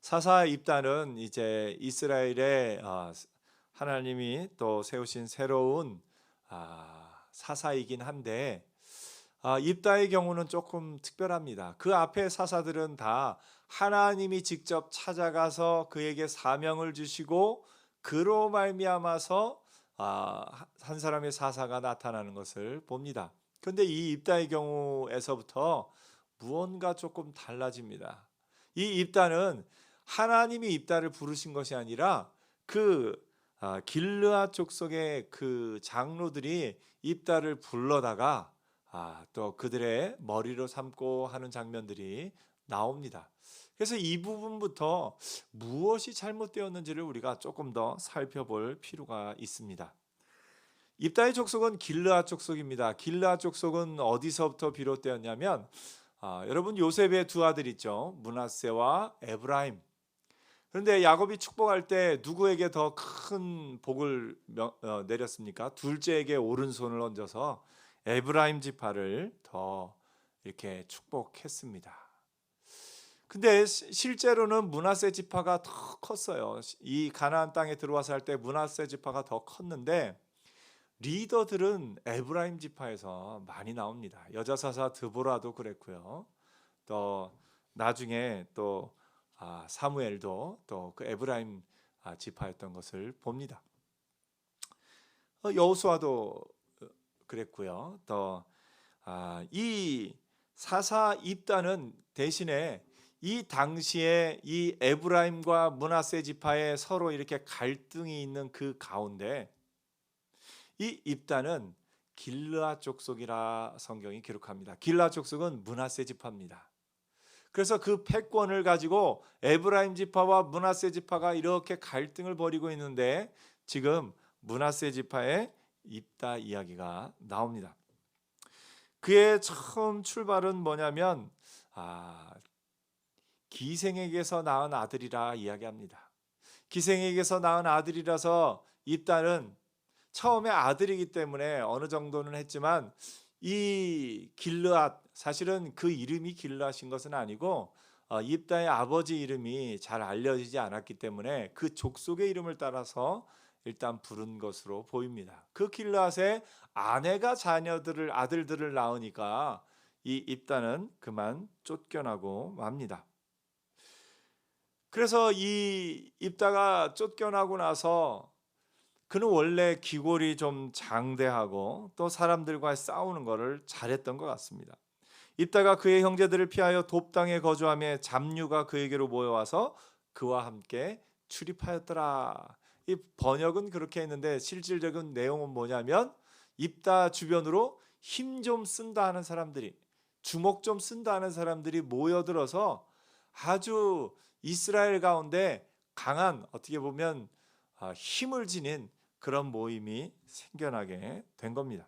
사사 입단은 이제 이스라엘의 하나님이 또 세우신 새로운 사사이긴 한데, 입다의 경우는 조금 특별합니다. 그 앞에 사사들은 다 하나님이 직접 찾아가서 그에게 사명을 주시고 그로 말미암아서 한 사람의 사사가 나타나는 것을 봅니다. 그런데 이 입다의 경우에서부터 무언가 조금 달라집니다. 이 입다는 하나님이 입다를 부르신 것이 아니라 그 길르앗 족속의 그 장로들이 입다를 불러다가 또 그들의 머리로 삼고 하는 장면들이 나옵니다. 그래서 이 부분부터 무엇이 잘못되었는지를 우리가 조금 더 살펴볼 필요가 있습니다. 입다의 족속은 길르앗 족속입니다. 길르앗 족속은 어디서부터 비롯되었냐면, 여러분 요셉의 두 아들 있죠. 므낫세와 에브라임. 그런데 야곱이 축복할 때 누구에게 더 큰 복을 내렸습니까? 둘째에게 오른손을 얹어서 에브라임 지파를 더 이렇게 축복했습니다. 근데 실제로는 므낫세 지파가 더 컸어요. 이 가나안 땅에 들어와서 할 때 므낫세 지파가 더 컸는데, 리더들은 에브라임 지파에서 많이 나옵니다. 여자 사사 드보라도 그랬고요. 또 나중에 또 사무엘도 또 그 에브라임 지파였던 것을 봅니다. 여호수아도 그랬고요. 또 이 사사 입단은 대신에 이 당시에 이 에브라임과 므낫세 지파에 서로 이렇게 갈등이 있는 그 가운데 이 입단은 길르앗 족속이라 성경이 기록합니다. 길르앗 족속은 므낫세 지파입니다. 그래서 그 패권을 가지고 에브라임 지파와 므낫세 지파가 이렇게 갈등을 벌이고 있는데, 지금 므낫세 지파의 입다 이야기가 나옵니다. 그의 처음 출발은 뭐냐면 기생에게서 낳은 아들이라 이야기합니다. 기생에게서 낳은 아들이라서 입다는 처음에 아들이기 때문에 어느 정도는 했지만, 이 길르앗, 사실은 그 이름이 길르앗인 것은 아니고 입다의 아버지 이름이 잘 알려지지 않았기 때문에 그 족속의 이름을 따라서 일단 부른 것으로 보입니다. 그 길르앗의 아내가 아들들을 낳으니까 이 입다는 그만 쫓겨나고 맙니다. 그래서 이 입다가 쫓겨나고 나서 그는 원래 기골이 좀 장대하고 또 사람들과 싸우는 것을 잘했던 것 같습니다. 입다가 그의 형제들을 피하여 돕당에 거주하며 잡류가 그에게로 모여와서 그와 함께 출입하였더라. 이 번역은 그렇게 했는데 실질적인 내용은 뭐냐면, 입다 주변으로 힘 좀 쓴다 하는 사람들이, 주먹 좀 쓴다 하는 사람들이 모여들어서 아주 이스라엘 가운데 강한, 어떻게 보면 힘을 지닌 그런 모임이 생겨나게 된 겁니다.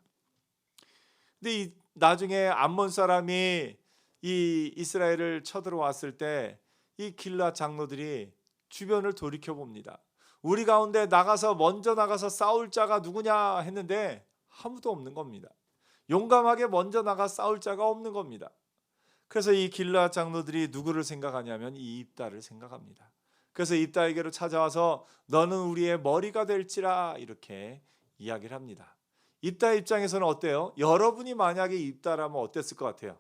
근데 나중에 암몬 사람이 이 이스라엘을 쳐들어왔을 때 이 길라 장로들이 주변을 돌이켜 봅니다. 우리 가운데 먼저 나가서 싸울 자가 누구냐 했는데 아무도 없는 겁니다. 용감하게 먼저 나가 싸울 자가 없는 겁니다. 그래서 이 길라 장로들이 누구를 생각하냐면 이 입다를 생각합니다. 그래서 입다에게로 찾아와서 너는 우리의 머리가 될지라 이렇게 이야기를 합니다. 입다 입장에서는 어때요? 여러분이 만약에 입다라면 어땠을 것 같아요?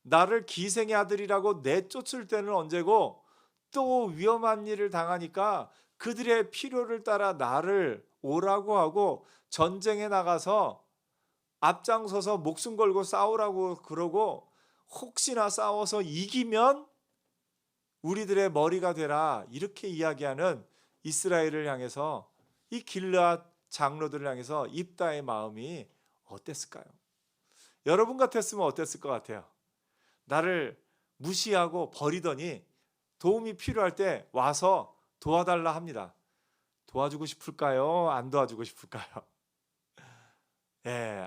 나를 기생의 아들이라고 내쫓을 때는 언제고, 또 위험한 일을 당하니까 그들의 필요를 따라 나를 오라고 하고 전쟁에 나가서 앞장서서 목숨 걸고 싸우라고 그러고, 혹시나 싸워서 이기면 우리들의 머리가 되라 이렇게 이야기하는 이스라엘을 향해서, 이 길르앗 장로들을 향해서 입다의 마음이 어땠을까요? 여러분 같았으면 어땠을 것 같아요? 나를 무시하고 버리더니 도움이 필요할 때 와서 도와달라 합니다. 도와주고 싶을까요? 안 도와주고 싶을까요?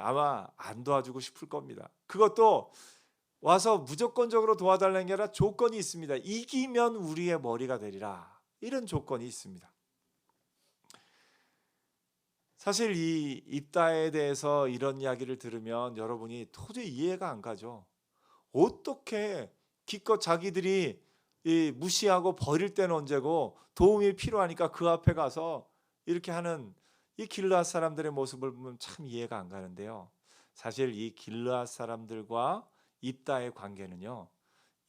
아마 안 도와주고 싶을 겁니다. 그것도 와서 무조건적으로 도와달라는 게 아니라 조건이 있습니다. 이기면 우리의 머리가 되리라, 이런 조건이 있습니다. 사실 이 입다에 대해서 이런 이야기를 들으면 여러분이 도저히 이해가 안 가죠. 어떻게 기껏 자기들이 이 무시하고 버릴 때는 언제고 도움이 필요하니까 그 앞에 가서 이렇게 하는 이 길르앗 사람들의 모습을 보면 참 이해가 안 가는데요. 사실 이 길르앗 사람들과 입다의 관계는요,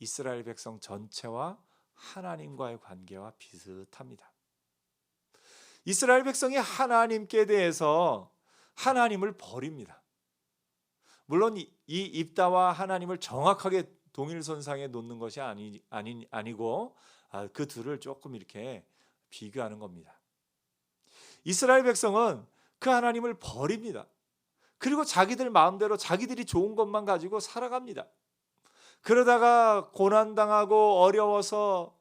이스라엘 백성 전체와 하나님과의 관계와 비슷합니다. 이스라엘 백성이 하나님께 대해서 하나님을 버립니다. 물론 이 입다와 하나님을 정확하게 동일선상에 놓는 것이 아니고 그 둘을 조금 이렇게 비교하는 겁니다. 이스라엘 백성은 그 하나님을 버립니다. 그리고 자기들 마음대로 자기들이 좋은 것만 가지고 살아갑니다. 그러다가 고난당하고 어려워서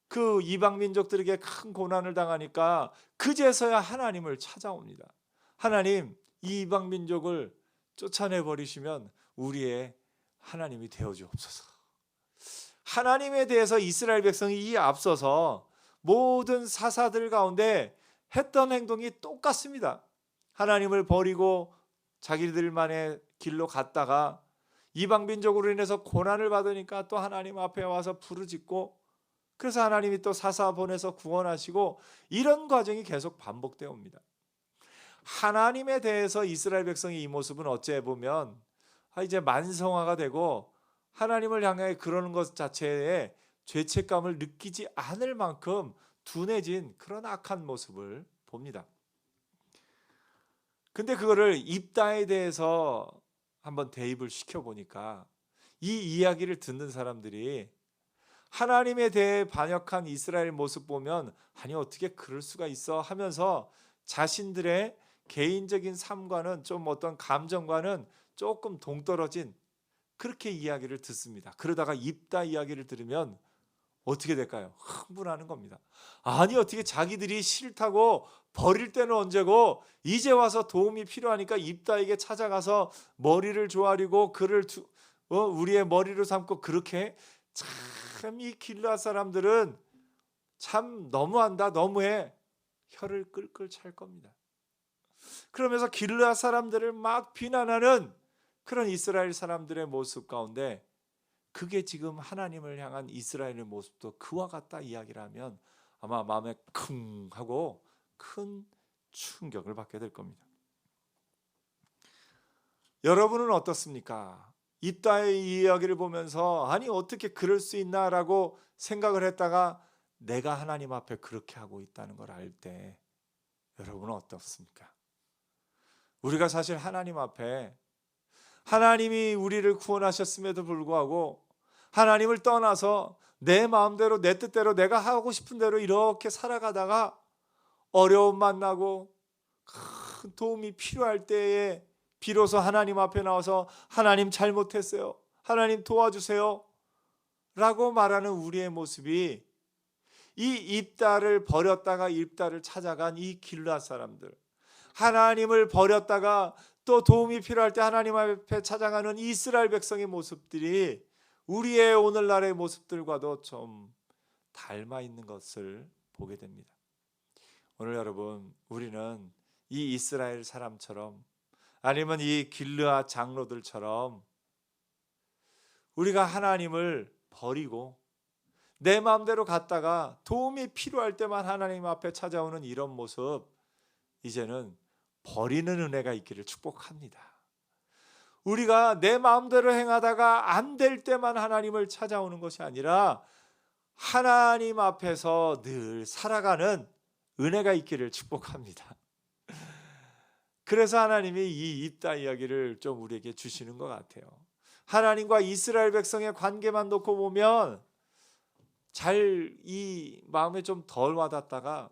그 이방 민족들에게 큰 고난을 당하니까 그제서야 하나님을 찾아옵니다. 하나님, 이 이방 민족을 쫓아내 버리시면 우리의 하나님이 되어 주옵소서. 하나님에 대해서 이스라엘 백성이 이 앞서서 모든 사사들 가운데 했던 행동이 똑같습니다. 하나님을 버리고 자기들만의 길로 갔다가 이방 민족으로 인해서 고난을 받으니까 또 하나님 앞에 와서 부르짖고, 그래서 하나님이 또 사사 보내서 구원하시고, 이런 과정이 계속 반복되어 옵니다. 하나님에 대해서 이스라엘 백성의 이 모습은 어찌 보면 이제 만성화가 되고 하나님을 향해 그러는 것 자체에 죄책감을 느끼지 않을 만큼 둔해진 그런 악한 모습을 봅니다. 근데 그거를 입다에 대해서 한번 대입을 시켜보니까 이 이야기를 듣는 사람들이 하나님에 대해 반역한 이스라엘 모습 보면 아니 어떻게 그럴 수가 있어 하면서 자신들의 개인적인 삶과는 좀 어떤 감정과는 조금 동떨어진 그렇게 이야기를 듣습니다. 그러다가 입다 이야기를 들으면 어떻게 될까요? 흥분하는 겁니다. 아니 어떻게 자기들이 싫다고 버릴 때는 언제고 이제 와서 도움이 필요하니까 입다에게 찾아가서 머리를 조아리고 그를 우리의 머리로 삼고 그렇게 참 이 길르앗 사람들은 참 너무한다 너무해 혀를 끌끌 찰 겁니다. 그러면서 길르앗 사람들을 막 비난하는 그런 이스라엘 사람들의 모습 가운데 그게 지금 하나님을 향한 이스라엘의 모습도 그와 같다 이야기를 하면 아마 마음에 쿵 하고 큰 충격을 받게 될 겁니다. 여러분은 어떻습니까? 입다의 이야기를 보면서 아니 어떻게 그럴 수 있나라고 생각을 했다가 내가 하나님 앞에 그렇게 하고 있다는 걸 알 때 여러분은 어떻습니까? 우리가 사실 하나님 앞에 하나님이 우리를 구원하셨음에도 불구하고 하나님을 떠나서 내 마음대로 내 뜻대로 내가 하고 싶은 대로 이렇게 살아가다가 어려움 만나고 큰 도움이 필요할 때에 비로소 하나님 앞에 나와서 하나님 잘못했어요. 하나님 도와주세요. 라고 말하는 우리의 모습이 이 입다를 버렸다가 입다를 찾아간 이 길르앗 사람들, 하나님을 버렸다가 또 도움이 필요할 때 하나님 앞에 찾아가는 이스라엘 백성의 모습들이 우리의 오늘날의 모습들과도 좀 닮아 있는 것을 보게 됩니다. 오늘 여러분, 우리는 이 이스라엘 사람처럼 아니면 이 길르앗 장로들처럼 우리가 하나님을 버리고 내 마음대로 갔다가 도움이 필요할 때만 하나님 앞에 찾아오는 이런 모습, 이제는 버리는 은혜가 있기를 축복합니다. 우리가 내 마음대로 행하다가 안 될 때만 하나님을 찾아오는 것이 아니라 하나님 앞에서 늘 살아가는 은혜가 있기를 축복합니다. 그래서 하나님이 이 입다 이야기를 좀 우리에게 주시는 것 같아요. 하나님과 이스라엘 백성의 관계만 놓고 보면 잘 이 마음에 좀 덜 와닿다가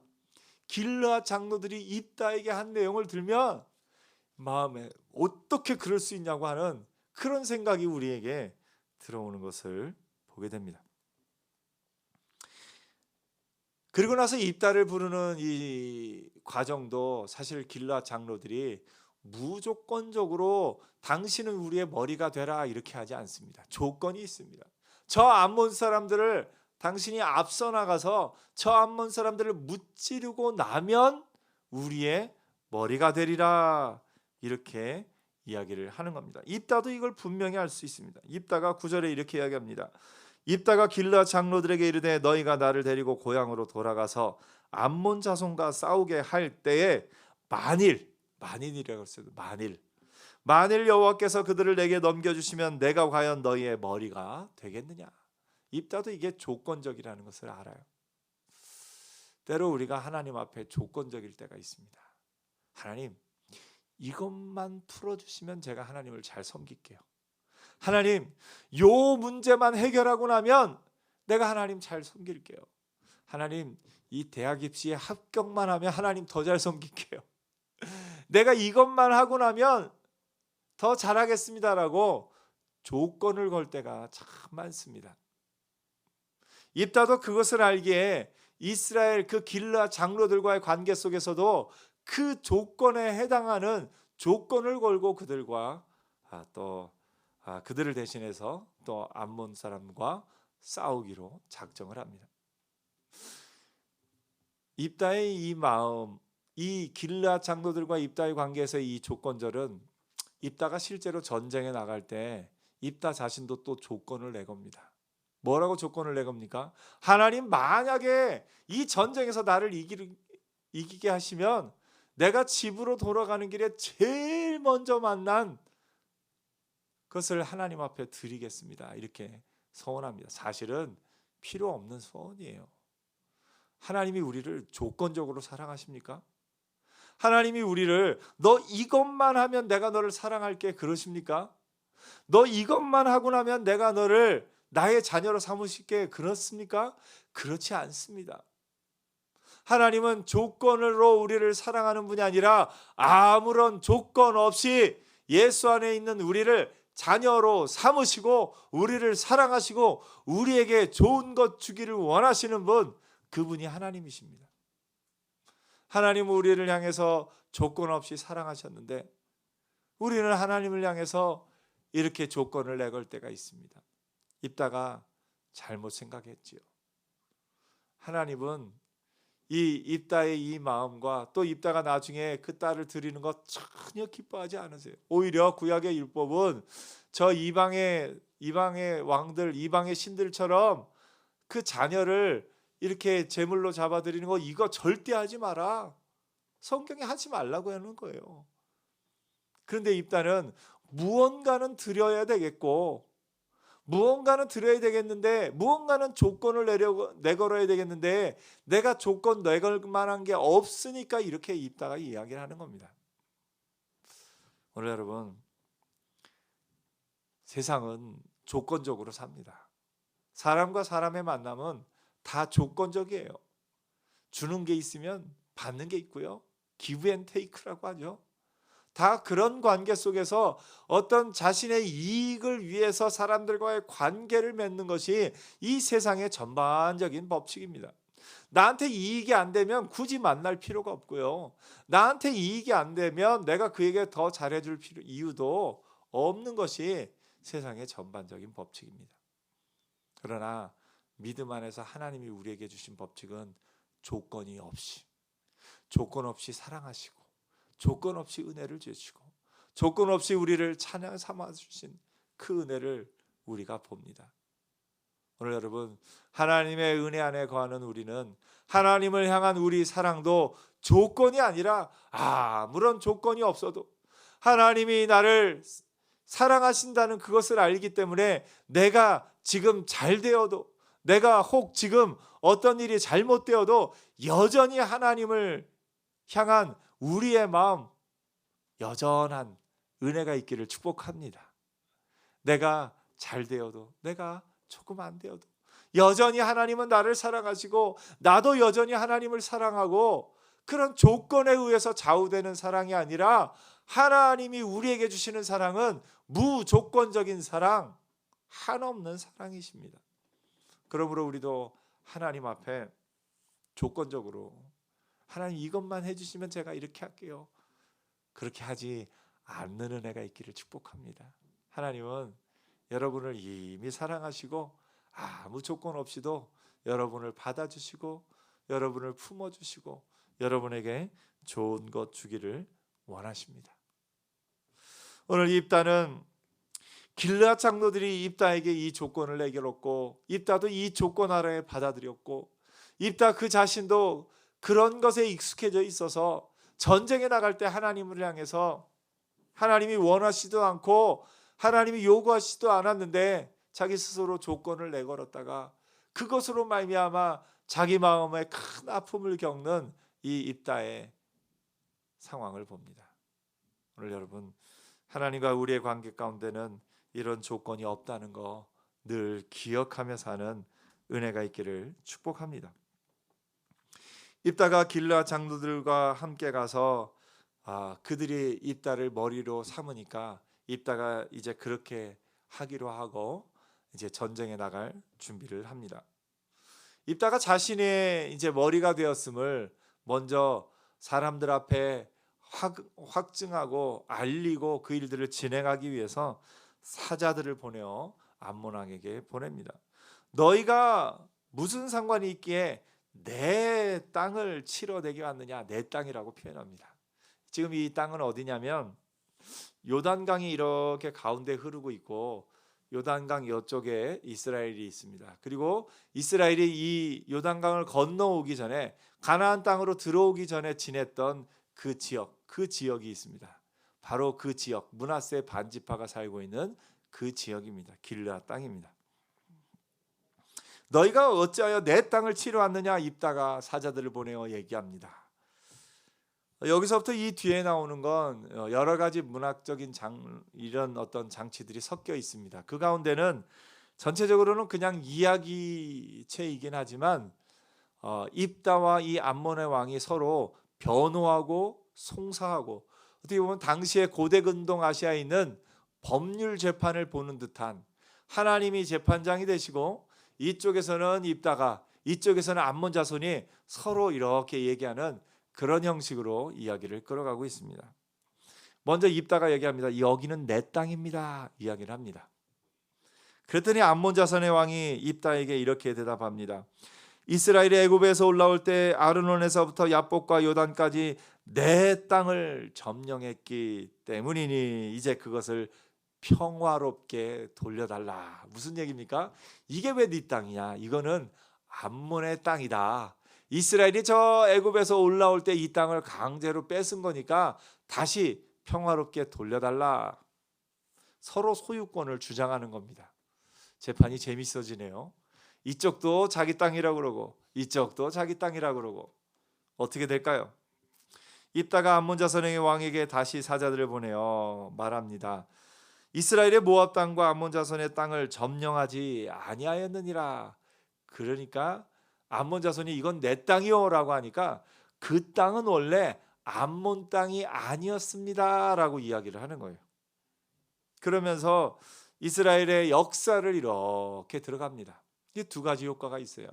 길르앗 장로들이 입다에게 한 내용을 들면 마음에 어떻게 그럴 수 있냐고 하는 그런 생각이 우리에게 들어오는 것을 보게 됩니다. 그리고 나서 입다를 부르는 이 과정도 사실 길르앗 장로들이 무조건적으로 당신은 우리의 머리가 되라 이렇게 하지 않습니다. 조건이 있습니다. 저 암몬 사람들을 당신이 앞서 나가서 저 암몬 사람들을 무찌르고 나면 우리의 머리가 되리라 이렇게 이야기를 하는 겁니다. 입다도 이걸 분명히 알 수 있습니다. 입다가 9절에 이렇게 이야기합니다. 입다가 길르앗 장로들에게 이르되 너희가 나를 데리고 고향으로 돌아가서 암몬 자손과 싸우게 할 때에 만일이라고 했어요. 만일 여호와께서 그들을 내게 넘겨주시면 내가 과연 너희의 머리가 되겠느냐. 입다도 이게 조건적이라는 것을 알아요. 때로 우리가 하나님 앞에 조건적일 때가 있습니다. 하나님, 이것만 풀어주시면 제가 하나님을 잘 섬길게요. 하나님, 요 문제만 해결하고 나면 내가 하나님 잘 섬길게요. 하나님, 이 대학 입시에 합격만 하면 하나님 더 잘 섬길게요. 내가 이것만 하고 나면 더 잘하겠습니다라고 조건을 걸 때가 참 많습니다. 입다도 그것을 알기에 이스라엘 그 길르앗 장로들과의 관계 속에서도 그 조건에 해당하는 조건을 걸고 그들과 그들을 대신해서 또 암몬 사람과 싸우기로 작정을 합니다. 입다의 이 마음, 이 길르앗 장로들과 입다의 관계에서 이 조건절은 입다가 실제로 전쟁에 나갈 때 입다 자신도 또 조건을 내겁니다. 뭐라고 조건을 내겁니까? 하나님, 만약에 이 전쟁에서 나를 이기게 하시면 내가 집으로 돌아가는 길에 제일 먼저 만난 그것을 하나님 앞에 드리겠습니다. 이렇게 서원합니다. 사실은 필요 없는 소원이에요. 하나님이 우리를 조건적으로 사랑하십니까? 하나님이 우리를 너 이것만 하면 내가 너를 사랑할게 그러십니까? 너 이것만 하고 나면 내가 너를 나의 자녀로 삼으실게 그렇습니까? 그렇지 않습니다. 하나님은 조건으로 우리를 사랑하는 분이 아니라 아무런 조건 없이 예수 안에 있는 우리를 자녀로 삼으시고 우리를 사랑하시고 우리에게 좋은 것 주기를 원하시는 분, 그분이 하나님이십니다. 하나님은 우리를 향해서 조건 없이 사랑하셨는데 우리는 하나님을 향해서 이렇게 조건을 내걸 때가 있습니다. 입다가 잘못 생각했지요. 하나님은 이 입다의 이 마음과 또 입다가 나중에 그 딸을 드리는 것 전혀 기뻐하지 않으세요. 오히려 구약의 율법은 저 이방의 왕들, 이방의 신들처럼 그 자녀를 이렇게 제물로 잡아드리는 거 이거 절대 하지 마라. 성경에 하지 말라고 하는 거예요. 그런데 입다는 무언가는 드려야 되겠고 무언가는 드려야 되겠는데 무언가는 조건을 내걸어야 되겠는데 내가 조건 내걸 만한 게 없으니까 이렇게 입다가 이야기를 하는 겁니다. 오늘 여러분, 세상은 조건적으로 삽니다. 사람과 사람의 만남은 다 조건적이에요. 주는 게 있으면 받는 게 있고요. give and take라고 하죠. 다 그런 관계 속에서 어떤 자신의 이익을 위해서 사람들과의 관계를 맺는 것이 이 세상의 전반적인 법칙입니다. 나한테 이익이 안 되면 굳이 만날 필요가 없고요. 나한테 이익이 안 되면 내가 그에게 더 잘해줄 이유도 없는 것이 세상의 전반적인 법칙입니다. 그러나 믿음 안에서 하나님이 우리에게 주신 법칙은 조건 없이 사랑하시고 조건 없이 은혜를 주시고 조건 없이 우리를 찬양 삼아 주신 그 은혜를 우리가 봅니다. 오늘 여러분, 하나님의 은혜 안에 거하는 우리는 하나님을 향한 우리 사랑도 조건이 아니라 아무런 조건이 없어도 하나님이 나를 사랑하신다는 그것을 알기 때문에 내가 지금 잘 되어도 내가 혹 지금 어떤 일이 잘못되어도 여전히 하나님을 향한 우리의 마음 여전한 은혜가 있기를 축복합니다. 내가 잘 되어도 내가 조금 안 되어도 여전히 하나님은 나를 사랑하시고 나도 여전히 하나님을 사랑하고 그런 조건에 의해서 좌우되는 사랑이 아니라 하나님이 우리에게 주시는 사랑은 무조건적인 사랑, 한없는 사랑이십니다. 그러므로 우리도 하나님 앞에 조건적으로 하나님 이것만 해주시면 제가 이렇게 할게요. 그렇게 하지 않는 은혜가 있기를 축복합니다. 하나님은 여러분을 이미 사랑하시고 아무 조건 없이도 여러분을 받아주시고 여러분을 품어주시고 여러분에게 좋은 것 주기를 원하십니다. 오늘 입다는 길르앗 장로들이 입다에게 이 조건을 내걸었고 입다도 이 조건 아래에 받아들였고 입다 그 자신도 그런 것에 익숙해져 있어서 전쟁에 나갈 때 하나님을 향해서 하나님이 원하시도 않고 하나님이 요구하시도 않았는데 자기 스스로 조건을 내걸었다가 그것으로 말미암아 자기 마음에 큰 아픔을 겪는 이 입다의 상황을 봅니다. 오늘 여러분, 하나님과 우리의 관계 가운데는 이런 조건이 없다는 거 늘 기억하며 사는 은혜가 있기를 축복합니다. 입다가 길르앗 장로들과 함께 가서 그들이 입다를 머리로 삼으니까 입다가 이제 그렇게 하기로 하고 이제 전쟁에 나갈 준비를 합니다. 입다가 자신의 이제 머리가 되었음을 먼저 사람들 앞에 확증하고 알리고 그 일들을 진행하기 위해서 사자들을 보내어 암몬 왕에게 보냅니다. 너희가 무슨 상관이 있기에 내 땅을 치러내게 왔느냐. 내 땅이라고 표현합니다. 지금 이 땅은 어디냐면 요단강이 이렇게 가운데 흐르고 있고 요단강 이쪽에 이스라엘이 있습니다. 그리고 이스라엘이 이 요단강을 건너오기 전에 가나안 땅으로 들어오기 전에 지냈던 그 지역이 있습니다. 바로 그 지역, 므낫세 반지파가 살고 있는 그 지역입니다. 길르앗 땅입니다. 너희가 어찌하여 내 땅을 치러 왔느냐. 입다가 사자들을 보내어 얘기합니다. 여기서부터 이 뒤에 나오는 건 여러 가지 문학적인 이런 어떤 장치들이 섞여 있습니다. 그 가운데는 전체적으로는 그냥 이야기체이긴 하지만 입다와 이 암몬의 왕이 서로 변호하고 송사하고 어떻게 보면 당시에 고대 근동 아시아에 있는 법률 재판을 보는 듯한 하나님이 재판장이 되시고 이쪽에서는 입다가 이쪽에서는 암몬 자손이 서로 이렇게 얘기하는 그런 형식으로 이야기를 끌어가고 있습니다. 먼저 입다가 얘기합니다. 여기는 내 땅입니다. 이야기를 합니다. 그랬더니 암몬 자손의 왕이 입다에게 이렇게 대답합니다. 이스라엘이 애굽에서 올라올 때 아르논에서부터 야복과 요단까지 내 땅을 점령했기 때문이니 이제 그것을 평화롭게 돌려달라. 무슨 얘기입니까? 이게 왜 네 땅이냐? 이거는 암몬의 땅이다. 이스라엘이 저 애굽에서 올라올 때 이 땅을 강제로 뺏은 거니까 다시 평화롭게 돌려달라. 서로 소유권을 주장하는 겁니다. 재판이 재밌어지네요. 이쪽도 자기 땅이라고 그러고 이쪽도 자기 땅이라고 그러고 어떻게 될까요? 입다가 암몬 자손의 왕에게 다시 사자들을 보내어 말합니다. 이스라엘의 모압 땅과 암몬 자손의 땅을 점령하지 아니하였느니라. 그러니까 암몬 자손이 이건 내 땅이요라고 하니까 그 땅은 원래 암몬 땅이 아니었습니다라고 이야기를 하는 거예요. 그러면서 이스라엘의 역사를 이렇게 들어갑니다. 이게 두 가지 효과가 있어요.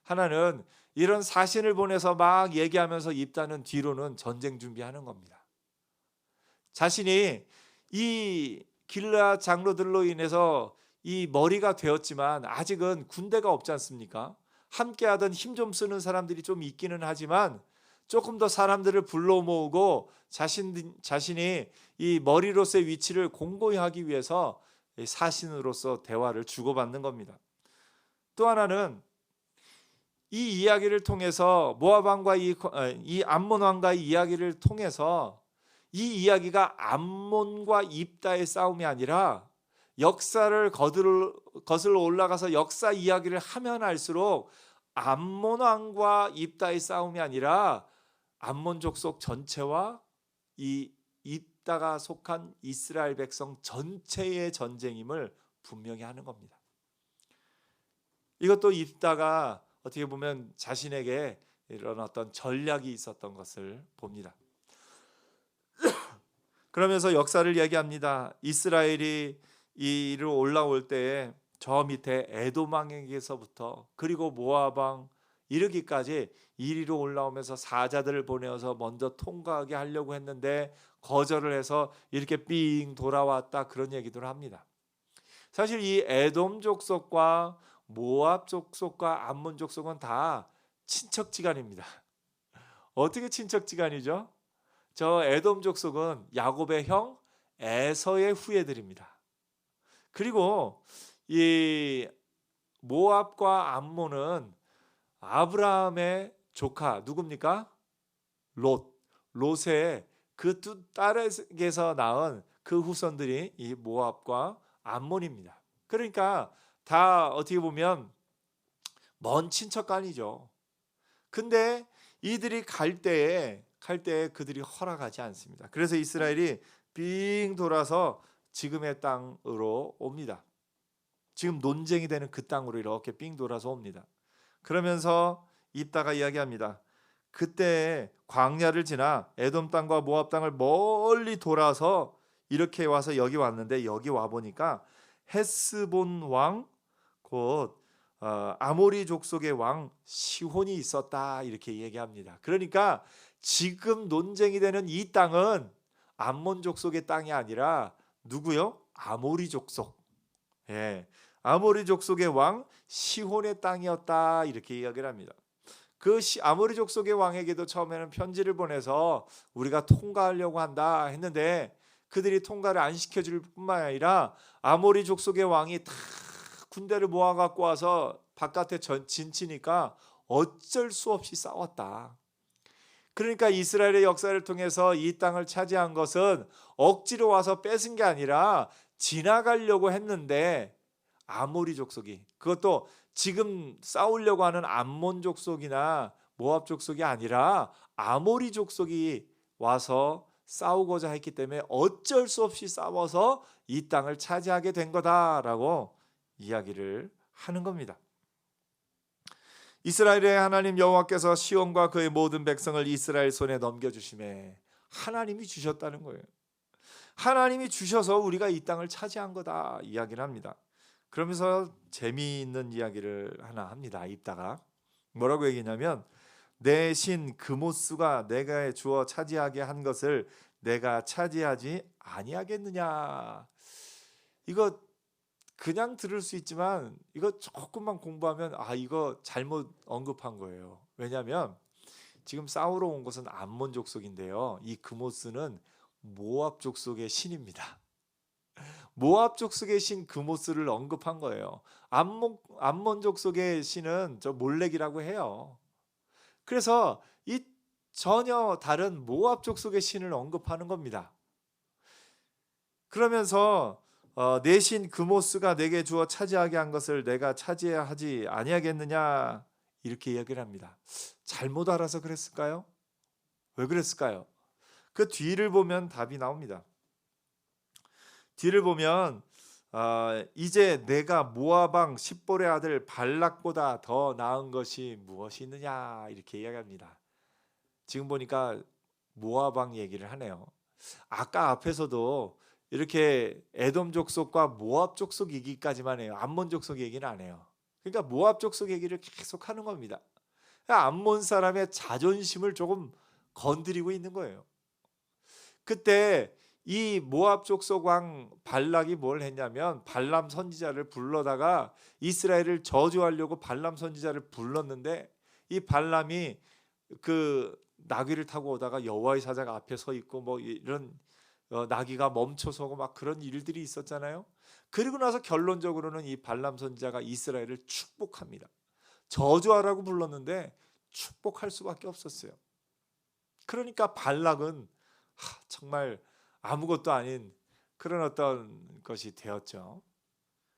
하나는 이런 사신을 보내서 막 얘기하면서 입다는 뒤로는 전쟁 준비하는 겁니다. 자신이 이 길르앗 장로들로 인해서 이 머리가 되었지만 아직은 군대가 없지 않습니까? 함께하던 힘 좀 쓰는 사람들이 좀 있기는 하지만 조금 더 사람들을 불러 모으고 자신이 이 머리로서의 위치를 공고히 하기 위해서 사신으로서 대화를 주고받는 겁니다. 또 하나는 이 이야기를 통해서 모압 왕과 이 암몬 왕과의 이야기를 통해서 이 이야기가 암몬과 입다의 싸움이 아니라 역사를 거슬러 올라가서 역사 이야기를 하면 할수록 암몬 왕과 입다의 싸움이 아니라 암몬 족속 전체와 이 입다가 속한 이스라엘 백성 전체의 전쟁임을 분명히 하는 겁니다. 이것도 입다가 어떻게 보면 자신에게 이런 어떤 전략이 있었던 것을 봅니다. 그러면서 역사를 얘기합니다. 이스라엘이 이리로 올라올 때에 저 밑에 에돔 왕에게서부터 그리고 모압 왕 이르기까지 이리로 올라오면서 사자들을 보내어서 먼저 통과하게 하려고 했는데 거절을 해서 이렇게 삥 돌아왔다 그런 얘기들을 합니다. 사실 이 에돔 족속과 모압 족속과 암몬 족속은 다 친척지간입니다. 어떻게 친척지간이죠? 저 에돔 족속은 야곱의 형 에서의 후예들입니다. 그리고 이 모압과 암몬은 아브라함의 조카 누굽니까? 롯. 롯의 그 두 딸에게서 낳은 그 후손들이 이 모압과 암몬입니다. 그러니까 다 어떻게 보면 먼 친척간이죠. 근데 이들이 갈 때에 그들이 허락하지 않습니다. 그래서 이스라엘이 빙 돌아서 지금의 땅으로 옵니다. 지금 논쟁이 되는 그 땅으로 이렇게 빙 돌아서 옵니다. 그러면서 입다가 이야기합니다. 그때 광야를 지나 에돔 땅과 모압 땅을 멀리 돌아서 이렇게 와서 여기 왔는데, 여기 와 보니까 헤스본 왕 곧 아모리 족속의 왕 시혼이 있었다, 이렇게 얘기합니다. 그러니까 지금 논쟁이 되는 이 땅은 암몬 족속의 땅이 아니라 누구요? 아모리 족속. 예. 아모리 족속의 왕 시혼의 땅이었다, 이렇게 이야기를 합니다. 아모리 족속의 왕에게도 처음에는 편지를 보내서 우리가 통과하려고 한다 했는데, 그들이 통과를 안 시켜줄 뿐만 아니라 아모리 족속의 왕이 다 군대를 모아 갖고 와서 바깥에 진치니까 어쩔 수 없이 싸웠다. 그러니까 이스라엘의 역사를 통해서 이 땅을 차지한 것은 억지로 와서 뺏은 게 아니라 지나가려고 했는데, 아모리 족속이, 그것도 지금 싸우려고 하는 암몬 족속이나 모압 족속이 아니라 아모리 족속이 와서 싸우고자 했기 때문에 어쩔 수 없이 싸워서 이 땅을 차지하게 된 거다라고 이야기를 하는 겁니다. 이스라엘의 하나님 여호와께서 시온과 그의 모든 백성을 이스라엘 손에 넘겨주심에, 하나님이 주셨다는 거예요. 하나님이 주셔서 우리가 이 땅을 차지한 거다 이야기를 합니다. 그러면서 재미있는 이야기를 하나 합니다. 입다가 뭐라고 얘기냐면, 내 신 그모스가 내가 주어 차지하게 한 것을 내가 차지하지 아니하겠느냐. 이거 그냥 들을 수 있지만 이거 조금만 공부하면 이거 잘못 언급한 거예요. 왜냐하면 지금 싸우러 온 것은 암몬 족속인데요, 이 그모스는 모압 족속의 신입니다. 모압 족속의 신 그모스를 언급한 거예요. 암몬 족속의 신은 저 몰렉이라고 해요. 그래서 이 전혀 다른 모압 족속의 신을 언급하는 겁니다. 그러면서 내 신 그모스가 내게 주어 차지하게 한 것을 내가 차지하지 아니하겠느냐, 이렇게 이야기를 합니다. 잘못 알아서 그랬을까요? 왜 그랬을까요? 그 뒤를 보면 답이 나옵니다. 뒤를 보면 이제 내가 모압 왕 십볼의 아들 발락보다 더 나은 것이 무엇이 있느냐, 이렇게 이야기합니다. 지금 보니까 모압 왕 얘기를 하네요. 아까 앞에서도 이렇게 에돔 족속과 모압 족속 얘기까지만 해요. 암몬 족속 얘기는 안 해요. 그러니까 모압 족속 얘기를 계속 하는 겁니다. 암몬 사람의 자존심을 조금 건드리고 있는 거예요. 그때 이 모압 족속 왕 발락이 뭘 했냐면, 발람 선지자를 불러다가 이스라엘을 저주하려고 발람 선지자를 불렀는데, 이 발람이 그 나귀를 타고 오다가 여호와의 사자가 앞에 서 있고 뭐 이런 나귀가 멈춰서고 막 그런 일들이 있었잖아요. 그리고 나서 결론적으로는 이 발람 선지자가 이스라엘을 축복합니다. 저주하라고 불렀는데 축복할 수밖에 없었어요. 그러니까 발락은 정말 아무것도 아닌 그런 어떤 것이 되었죠.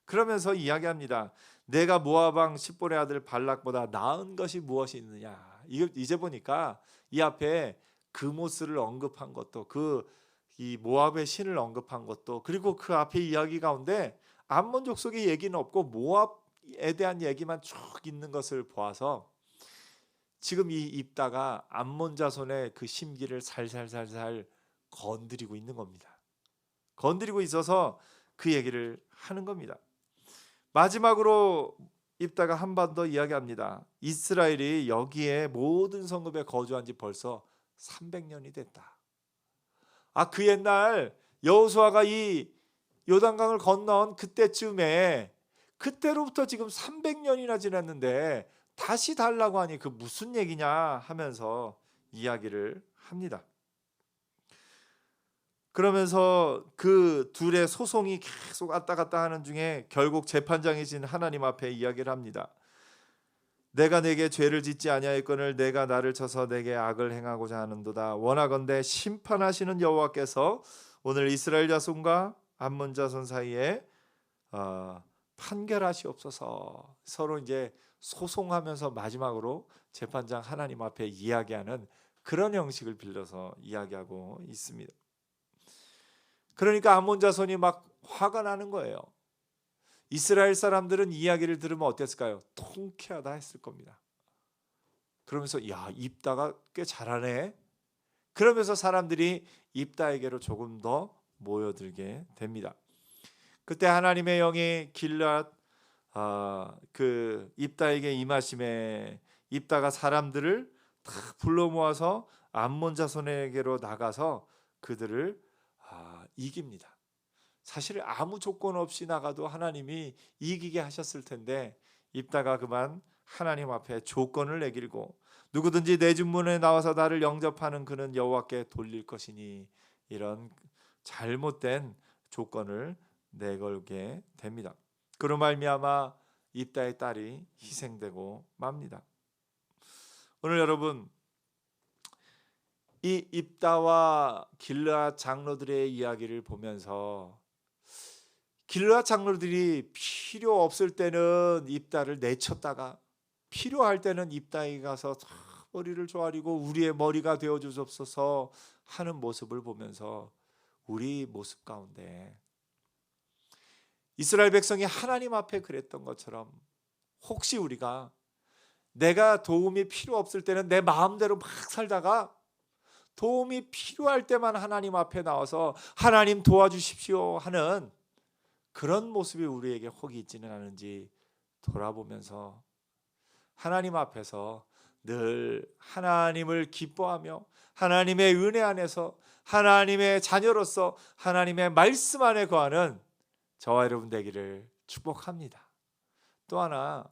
그러면서 이야기합니다. 내가 모압 왕 십볼의 아들 발락보다 나은 것이 무엇이 있느냐. 이제 보니까 이 앞에 그모스를 언급한 것도, 이 모압의 신을 언급한 것도, 그리고 그 앞에 이야기 가운데 암몬 족속의 얘기는 없고 모압에 대한 얘기만 쭉 있는 것을 보아서 지금 이 입다가 암몬 자손의 그 심기를 살살살살 건드리고 있는 겁니다. 건드리고 있어서 그 얘기를 하는 겁니다. 마지막으로 입다가 한 번 더 이야기합니다. 이스라엘이 여기에 모든 성읍에 거주한 지 벌써 300년이 됐다. 그 옛날 여호수아가 이 요단강을 건너온 그때로부터 지금 300년이나 지났는데 다시 달라고 하니 그 무슨 얘기냐 하면서 이야기를 합니다. 그러면서 그 둘의 소송이 계속 왔다 갔다 하는 중에 결국 재판장이신 하나님 앞에 이야기를 합니다. 내가 내게 죄를 짓지 아니하였거늘 내가 나를 쳐서 내게 악을 행하고자 하는도다. 원하건대 심판하시는 여호와께서 오늘 이스라엘 자손과 암몬 자손 사이에 판결하시옵소서. 서로 이제 소송하면서 마지막으로 재판장 하나님 앞에 이야기하는 그런 형식을 빌려서 이야기하고 있습니다. 그러니까 암몬 자손이 막 화가 나는 거예요. 이스라엘 사람들은 이야기를 들으면 어땠을까요? 통쾌하다 했을 겁니다. 그러면서 야, 입다가 꽤 잘하네. 그러면서 사람들이 입다에게로 조금 더 모여들게 됩니다. 그때 하나님의 영이 길앗 그 입다에게 임하심에 입다가 사람들을 다 불러 모아서 암몬 자손에게로 나가서 그들을 이깁니다. 사실 아무 조건 없이 나가도 하나님이 이기게 하셨을 텐데 입다가 그만 하나님 앞에 조건을 내길고 누구든지 내 집문에 나와서 나를 영접하는 그는 여호와께 돌릴 것이니 이런 잘못된 조건을 내걸게 됩니다. 그로 말미암아 입다의 딸이 희생되고 맙니다. 오늘 여러분 이 입다와 길르앗 장로들의 이야기를 보면서 길르앗 장로들이 필요 없을 때는 입다를 내쳤다가 필요할 때는 입다에 가서 머리를 조아리고 우리의 머리가 되어 주옵소서 하는 모습을 보면서 우리 모습 가운데 이스라엘 백성이 하나님 앞에 그랬던 것처럼 혹시 우리가 내가 도움이 필요 없을 때는 내 마음대로 막 살다가 도움이 필요할 때만 하나님 앞에 나와서 하나님 도와주십시오 하는 그런 모습이 우리에게 혹이 있지는 않은지 돌아보면서 하나님 앞에서 늘 하나님을 기뻐하며 하나님의 은혜 안에서 하나님의 자녀로서 하나님의 말씀 안에 거하는 저와 여러분 되기를 축복합니다. 또 하나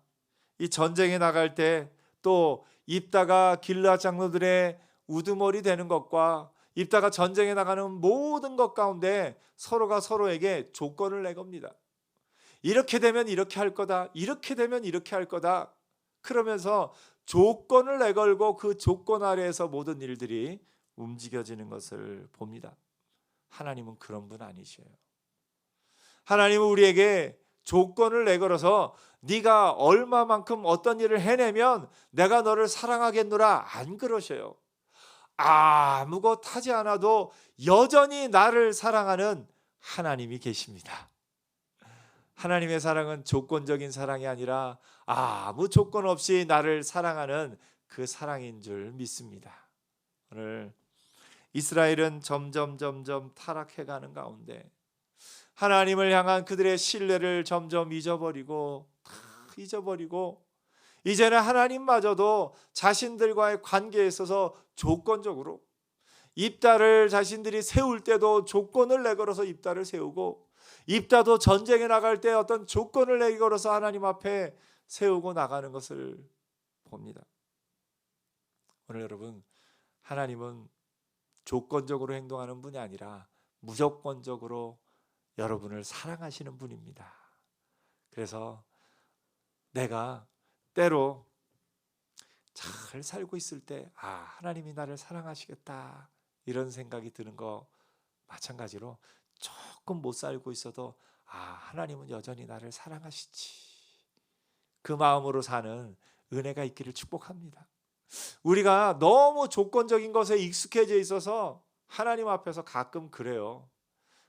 이 전쟁에 나갈 때 또 입다가 길르앗 장로들의 우두머리 되는 것과 입다가 전쟁에 나가는 모든 것 가운데 서로가 서로에게 조건을 내겁니다. 이렇게 되면 이렇게 할 거다. 이렇게 되면 이렇게 할 거다. 그러면서 조건을 내걸고 그 조건 아래에서 모든 일들이 움직여지는 것을 봅니다. 하나님은 그런 분 아니셔요. 하나님은 우리에게 조건을 내걸어서 네가 얼마만큼 어떤 일을 해내면 내가 너를 사랑하겠노라 안 그러셔요. 아무것 하지 않아도 여전히 나를 사랑하는 하나님이 계십니다. 하나님의 사랑은 조건적인 사랑이 아니라 아무 조건 없이 나를 사랑하는 그 사랑인 줄 믿습니다. 오늘 이스라엘은 점점 타락해가는 가운데 하나님을 향한 그들의 신뢰를 점점 잊어버리고 이제는 하나님마저도 자신들과의 관계에 있어서 조건적으로 입다를 자신들이 세울 때도 조건을 내걸어서 입다를 세우고 입다도 전쟁에 나갈 때 어떤 조건을 내걸어서 하나님 앞에 세우고 나가는 것을 봅니다. 오늘 여러분 하나님은 조건적으로 행동하는 분이 아니라 무조건적으로 여러분을 사랑하시는 분입니다. 그래서 내가 때로 잘 살고 있을 때 하나님이 나를 사랑하시겠다 이런 생각이 드는 거 마찬가지로 조금 못 살고 있어도 하나님은 여전히 나를 사랑하시지 그 마음으로 사는 은혜가 있기를 축복합니다. 우리가 너무 조건적인 것에 익숙해져 있어서 하나님 앞에서 가끔 그래요.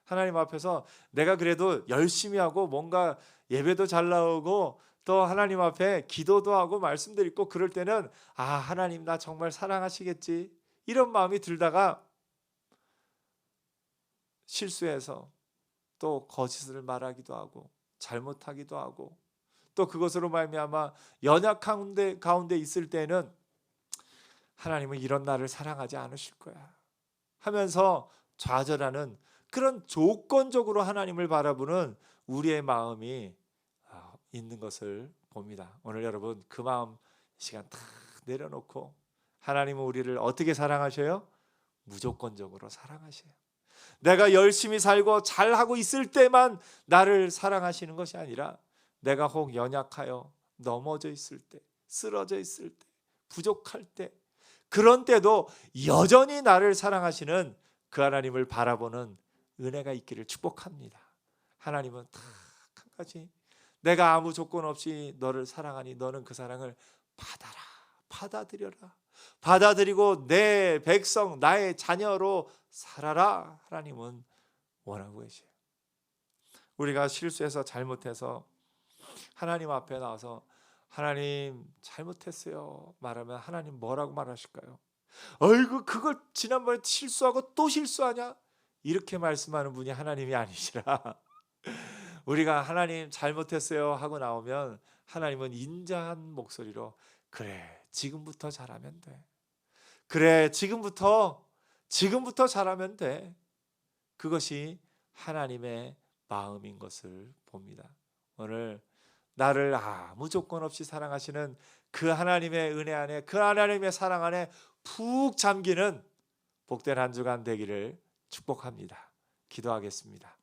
하나님 앞에서 내가 그래도 열심히 하고 뭔가 예배도 잘 나오고 또 하나님 앞에 기도도 하고 말씀도 읽고 그럴 때는 하나님 나 정말 사랑하시겠지 이런 마음이 들다가 실수해서 또 거짓을 말하기도 하고 잘못하기도 하고 또 그것으로 말미암아 연약 가운데 있을 때는 하나님은 이런 나를 사랑하지 않으실 거야 하면서 좌절하는 그런 조건적으로 하나님을 바라보는 우리의 마음이 있는 것을 봅니다. 오늘 여러분 그 마음 시간 다 내려놓고 하나님은 우리를 어떻게 사랑하셔요? 무조건적으로 사랑하셔요. 내가 열심히 살고 잘하고 있을 때만 나를 사랑하시는 것이 아니라 내가 혹 연약하여 넘어져 있을 때, 쓰러져 있을 때, 부족할 때, 그런 때도 여전히 나를 사랑하시는 그 하나님을 바라보는 은혜가 있기를 축복합니다. 하나님은 딱 한 가지, 내가 아무 조건 없이 너를 사랑하니 너는 그 사랑을 받아라, 받아들여라, 받아들이고 내 백성, 나의 자녀로 살아라. 하나님은 원하고 계세요. 우리가 실수해서 잘못해서 하나님 앞에 나와서 하나님 잘못했어요 말하면 하나님 뭐라고 말하실까요? 어이구, 그걸 지난번에 실수하고 또 실수하냐? 이렇게 말씀하는 분이 하나님이 아니시라. 우리가 하나님 잘못했어요 하고 나오면 하나님은 인자한 목소리로 그래, 지금부터 잘하면 돼. 그래, 지금부터 잘하면 돼. 그것이 하나님의 마음인 것을 봅니다. 오늘 나를 아무 조건 없이 사랑하시는 그 하나님의 은혜 안에, 그 하나님의 사랑 안에 푹 잠기는 복된 한 주간 되기를 축복합니다. 기도하겠습니다.